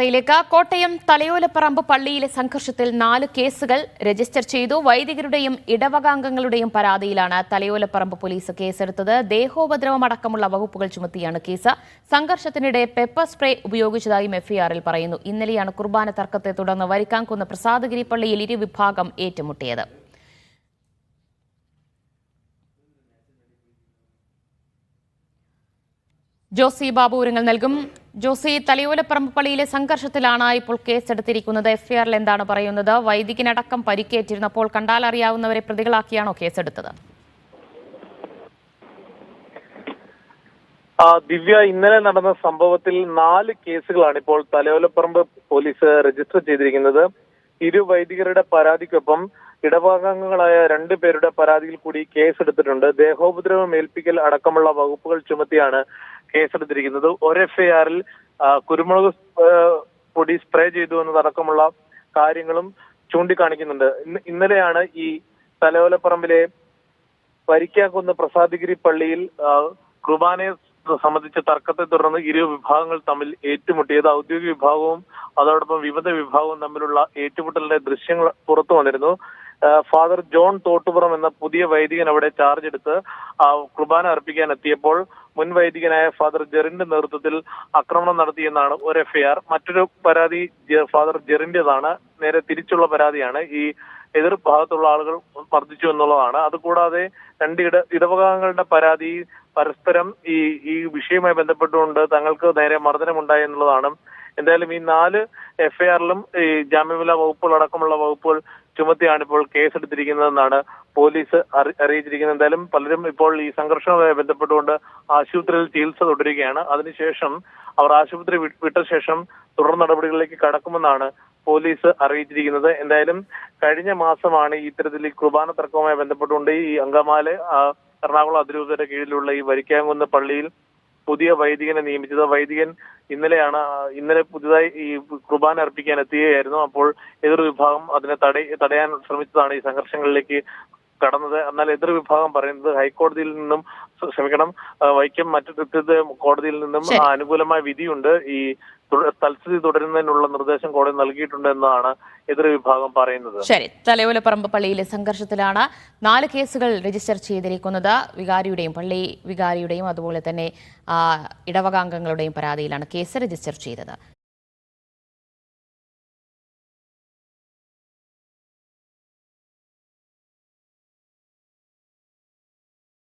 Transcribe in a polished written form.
വാർത്തയിലേക്ക്. കോട്ടയം തലയോലപ്പറമ്പ് പള്ളിയിലെ സംഘർഷത്തിൽ 4 കേസുകൾ രജിസ്റ്റർ ചെയ്തു. വൈദികരുടെയും ഇടവകാംഗങ്ങളുടെയും പരാതിയിലാണ് തലയോലപ്പറമ്പ് പോലീസ് കേസെടുത്തത്. ദേഹോപദ്രവം അടക്കമുള്ള വകുപ്പുകൾ ചുമത്തിയാണ് കേസ്. സംഘർഷത്തിനിടെ പെപ്പർ സ്പ്രേ ഉപയോഗിച്ചതായും എഫ്ഐആറിൽ പറയുന്നു. ഇന്നലെയാണ് കുർബാന തർക്കത്തെ തുടർന്ന് വരിക്കാംകുന്ന് പ്രസാദഗിരി പള്ളിയിൽ ഇരുവിഭാഗം ഏറ്റുമുട്ടിയത്. ജോസി ബാബു വിവരങ്ങൾ നൽകും. ജോസി, തലയോലപ്പറമ്പ് പള്ളിയിലെ സംഘർഷത്തിലാണ് ഇപ്പോൾ കേസെടുത്തിരിക്കുന്നത്. എഫ്ഐആറിൽ എന്താണ് പറയുന്നത്? വൈദികനടക്കം പരിക്കേറ്റിരുന്നപ്പോൾ കണ്ടാലറിയാവുന്നവരെ പ്രതികളാക്കിയാണോ കേസെടുത്തത്? ദിവ്യ, ഇന്നലെ നടന്ന സംഭവത്തിൽ 4 കേസുകളാണ് ഇപ്പോൾ തലയോലപ്പറമ്പ് പോലീസ് രജിസ്റ്റർ ചെയ്തിരിക്കുന്നത്. ഇരു വൈദികരുടെ പരാതിക്കൊപ്പം ഇടവകാംഗങ്ങളായ 2 പേരുടെ പരാതിയിൽ കൂടി കേസെടുത്തിട്ടുണ്ട്. ദേഹോപദ്രവം ഏൽപ്പിക്കൽ അടക്കമുള്ള വകുപ്പുകൾ ചുമത്തിയാണ് കേസെടുത്തിരിക്കുന്നത്. ഒരു എഫ്ഐആറിൽ കുരുമുളക് പൊടി സ്പ്രേ ചെയ്തു എന്നതടക്കമുള്ള കാര്യങ്ങളും ചൂണ്ടിക്കാണിക്കുന്നുണ്ട്. ഇന്നലെയാണ് ഈ തലയോലപ്പറമ്പിലെ വരിക്കാംകുന്ന് പ്രസാദഗിരി പള്ളിയിൽ കുർബാനയെ സംബന്ധിച്ച തർക്കത്തെ തുടർന്ന് ഇരു വിഭാഗങ്ങൾ തമ്മിൽ ഏറ്റുമുട്ടിയത്. ഔദ്യോഗിക വിഭാഗവും അതോടൊപ്പം വിമത വിഭാഗവും തമ്മിലുള്ള ഏറ്റുമുട്ടലിന്റെ ദൃശ്യങ്ങൾ പുറത്തു വന്നിരുന്നു. ഫാദർ ജോൺ തോട്ടുപുറം എന്ന പുതിയ വൈദികൻ അവിടെ ചാർജ് എടുത്ത് കുർബാന അർപ്പിക്കാൻ എത്തിയപ്പോൾ മുൻ വൈദികനായ ഫാദർ ജെറിന്റെ നേതൃത്വത്തിൽ ആക്രമണം നടത്തിയെന്നാണ് ഒരു എഫ്ഐആർ. മറ്റൊരു പരാതി ഫാദർ ജെറിന്റേതാണ്. നേരെ തിരിച്ചുള്ള പരാതിയാണ്. ഈ എതിർ ഭാഗത്തുള്ള ആളുകൾ മർദ്ദിച്ചു എന്നുള്ളതാണ്. അതുകൂടാതെ 2 ഇടവകാംഗങ്ങളുടെ പരാതി പരസ്പരം ഈ വിഷയവുമായി ബന്ധപ്പെട്ടുകൊണ്ട് തങ്ങൾക്ക് നേരെ മർദ്ദനമുണ്ടായി എന്നുള്ളതാണ്. എന്തായാലും ഈ 4 എഫ്ഐആറിലും ഈ ജാമ്യമില്ലാ വകുപ്പുകൾ അടക്കമുള്ള വകുപ്പുകൾ ചുമത്തിയാണ് ഇപ്പോൾ കേസെടുത്തിരിക്കുന്നതെന്നാണ് പോലീസ് അറിയിച്ചിരിക്കുന്നത്. എന്തായാലും പലരും ഇപ്പോൾ ഈ സംഘർഷവുമായി ബന്ധപ്പെട്ടുകൊണ്ട് ആശുപത്രിയിൽ ചികിത്സ തുടരുകയാണ്. അതിനുശേഷം അവർ ആശുപത്രി വിട്ട ശേഷം തുടർ നടപടികളിലേക്ക് കടക്കുമെന്നാണ് പോലീസ് അറിയിച്ചിരിക്കുന്നത്. എന്തായാലും കഴിഞ്ഞ മാസമാണ് ഇത്തരത്തിൽ ഈ കുർബാന തർക്കവുമായി ബന്ധപ്പെട്ടുകൊണ്ട് ഈ അങ്കമാലി എറണാകുളം അതിരൂപതയുടെ കീഴിലുള്ള ഈ വരിക്കാംകുന്ന് പള്ളിയിൽ പുതിയ വൈദികനെ നിയമിച്ചത്. വൈദികൻ ഇന്നലെ പുതുതായി ഈ കുർബാന അർപ്പിക്കാൻ എത്തുകയായിരുന്നു. അപ്പോൾ എതിർ വിഭാഗം അതിനെ തടയാൻ ശ്രമിച്ചതാണ് ഈ സംഘർഷങ്ങളിലേക്ക് കടന്നത്. എന്നാൽ എതിർ വിഭാഗം പറയുന്നത് ഹൈക്കോടതിയിൽ നിന്നും വൈക്കം മറ്റു കോടതിയിൽ നിന്നും അനുകൂലമായ വിധിയുണ്ട്. ഈ തൽസ്ഥിതി തുടരുന്നതിനുള്ള നിർദ്ദേശം കോടതി നൽകിയിട്ടുണ്ട് എന്നാണ് എതിർ വിഭാഗം പറയുന്നത്. ശരി, തലയോലപ്പറമ്പ് പള്ളിയിലെ സംഘർഷത്തിലാണ് 4 കേസുകൾ രജിസ്റ്റർ ചെയ്തിരിക്കുന്നത്. പള്ളി വികാരിയുടെയും അതുപോലെ തന്നെ ഇടവകാംഗങ്ങളുടെയും പരാതിയിലാണ് കേസ് രജിസ്റ്റർ ചെയ്തത്.